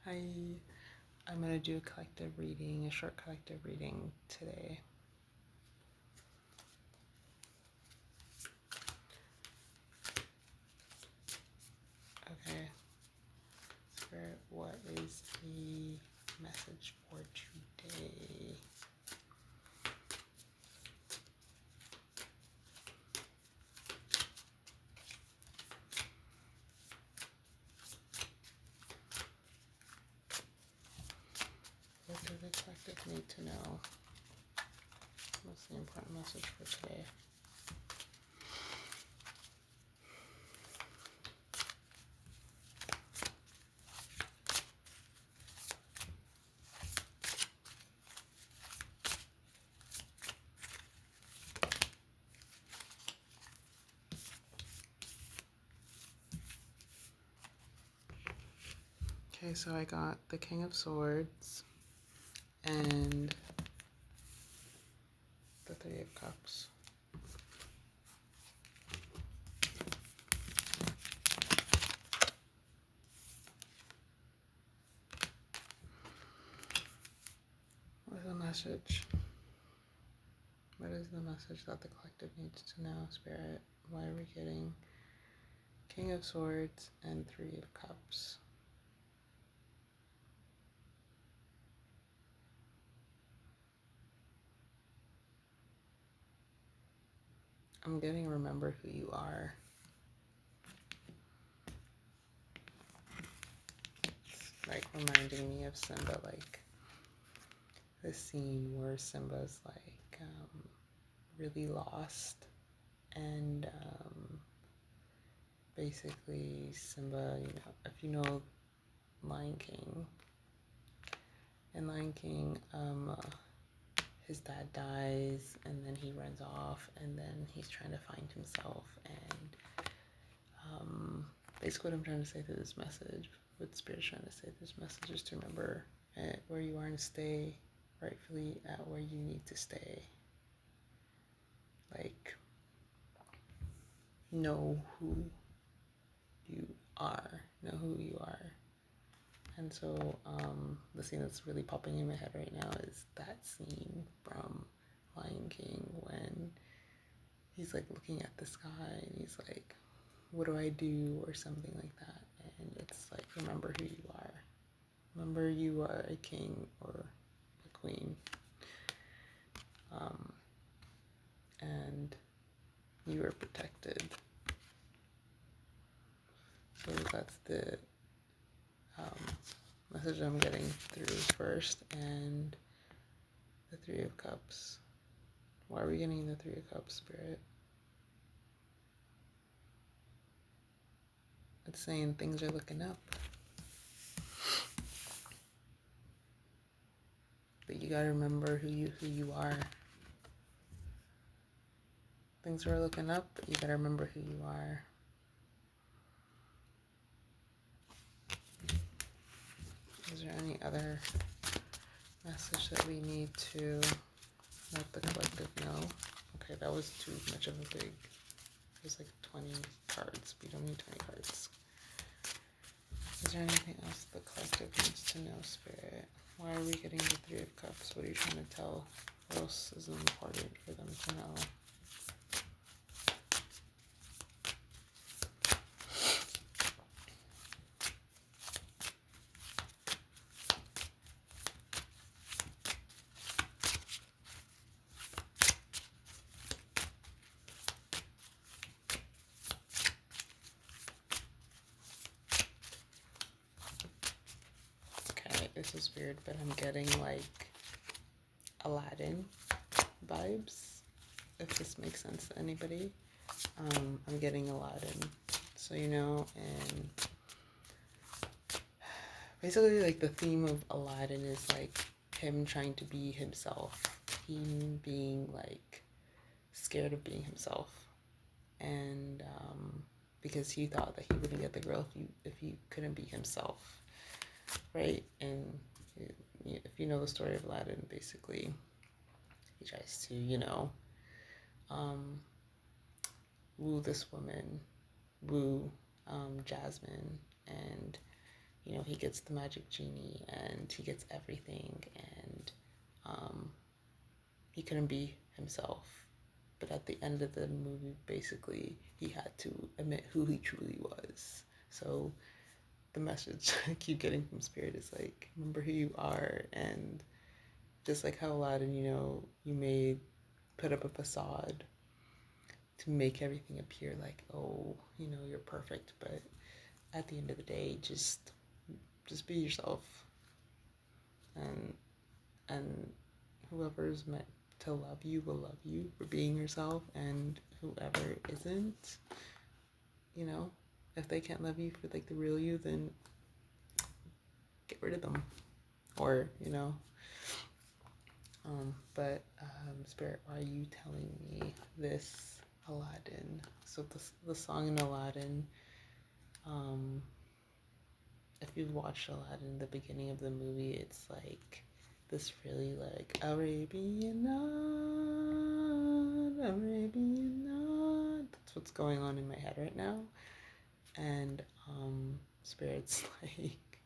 I'm going to do a collective reading, a short collective reading today. Okay. Spirit, what is the message for today? What do the collective need to know? What's the important message for today? Okay, so I got the King of Swords and the Three of Cups. What's the message? What is the message that the collective needs to know, Spirit? Why are we getting King of Swords and Three of Cups? I'm getting remember who you are. It's like reminding me of Simba, like the scene where Simba's like really lost, and basically Simba, if you know Lion King, in Lion King, his dad dies and then he runs off and then he's trying to find himself, and basically what I'm trying to say through this message, what Spirit's trying to say through this message, is to remember where you are and stay rightfully at where you need to stay. Like, know who you are. And so the scene that's really popping in my head right now is that scene from Lion King when he's like looking at the sky and he's like, what do I do, or something like that. And it's like, remember who you are. Remember you are a king or a queen. And you are protected. So that's the message I'm getting through first. And the Three of Cups. Why are we getting the Three of Cups, Spirit? It's saying things are looking up. But you gotta remember who you are. Things are looking up, but you gotta remember who you are. Is there any other message that we need to let the collective know? Okay, that was too much of a big, it was like 20 cards. We don't need 20 cards. Is there anything else the collective needs to know, Spirit? Why are we getting the Three of Cups? What are you trying to tell? What else is important for them to know? Okay, this is weird, but I'm getting like Aladdin vibes, if this makes sense to anybody. I'm getting Aladdin. So, and basically like the theme of Aladdin is like him trying to be himself. Him being like scared of being himself. And because he thought that he wouldn't get the girl if he couldn't be himself. Right? And if you know the story of Aladdin, basically he tries to, woo this woman, woo Jasmine, and you know, he gets the magic genie and he gets everything, and he couldn't be himself. But at the end of the movie, basically, he had to admit who he truly was. So the message I keep getting from Spirit is like, remember who you are. And just like how Aladdin, you know, put up a facade to make everything appear like, oh, you know, you're perfect. But at the end of the day, just be yourself. And whoever's meant to love you will love you for being yourself, and whoever isn't, you know, if they can't love you for like the real you, then get rid of them. Or, you know, Spirit, why are you telling me this, Aladdin? So the song in Aladdin, if you've watched Aladdin, the beginning of the movie, it's like this really like Arabian night, Arabian night. That's what's going on in my head right now. And Spirit's like,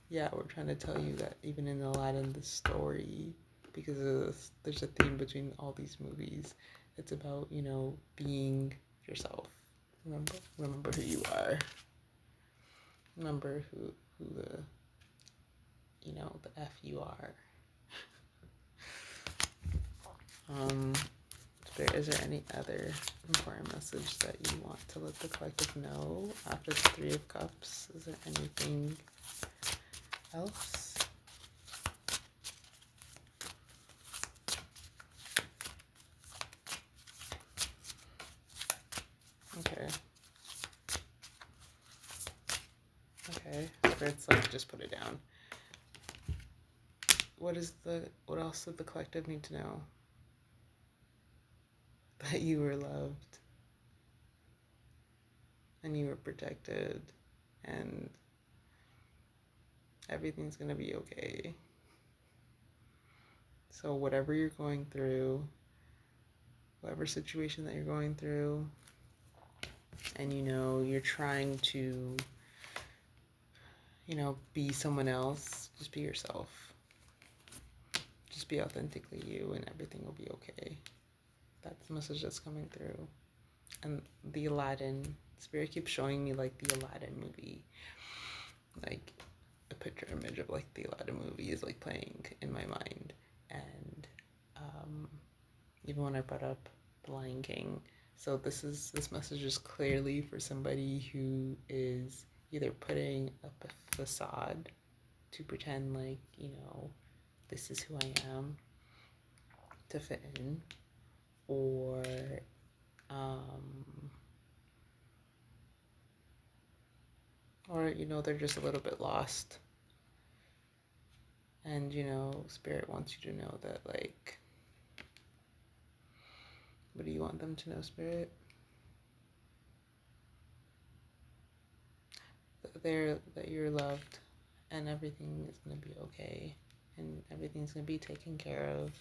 yeah, we're trying to tell you that even in Aladdin, the story, because of this, there's a theme between all these movies. It's about, you know, being yourself. Remember who you are. Remember who the, you know, the F you are. Is there any other important message that you want to let the collective know after the Three of Cups? Is there anything else? Okay. It's like, just put it down. What else did the collective need to know? That you were loved and you were protected and everything's gonna be okay. So whatever you're going through, whatever situation that you're going through, and you know, you're trying to, you know, be someone else, just be yourself. Just be authentically you and everything will be okay. That's the message that's coming through. And the Aladdin, Spirit keeps showing me like the Aladdin movie. Like a picture image of like the Aladdin movie is like playing in my mind. And even when I brought up The Lion King, so this message is clearly for somebody who is either putting up a facade to pretend like, you know, this is who I am to fit in, or you know, they're just a little bit lost. And, you know, Spirit wants you to know that, like, what do you want them to know, Spirit? That you're loved and everything is going to be okay and everything's going to be taken care of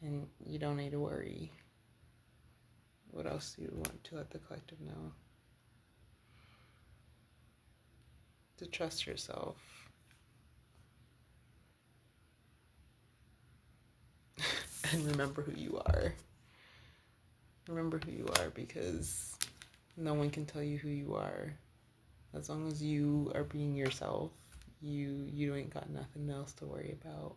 and you don't need to worry. What else do you want to let the collective know? To trust yourself. And remember who you are. Remember who you are, because no one can tell you who you are. As long as you are being yourself, you ain't got nothing else to worry about.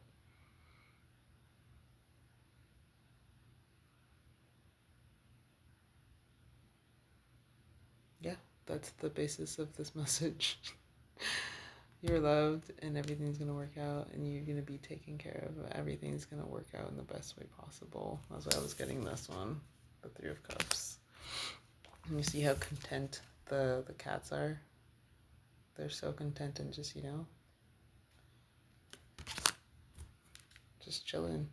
Yeah, that's the basis of this message. You're loved and everything's going to work out and you're going to be taken care of. Everything's going to work out in the best way possible. That's why I was getting this one, the Three of Cups. And you see how content the cats are? They're so content and just, you know, just chilling.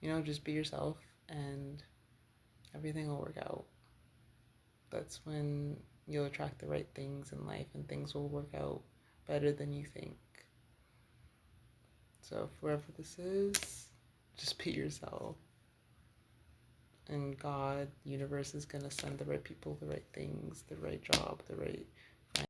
You know, just be yourself and everything will work out. That's when you'll attract the right things in life and things will work out better than you think. So whoever this is, just be yourself. And God, universe is going to send the right people, the right things, the right job, the right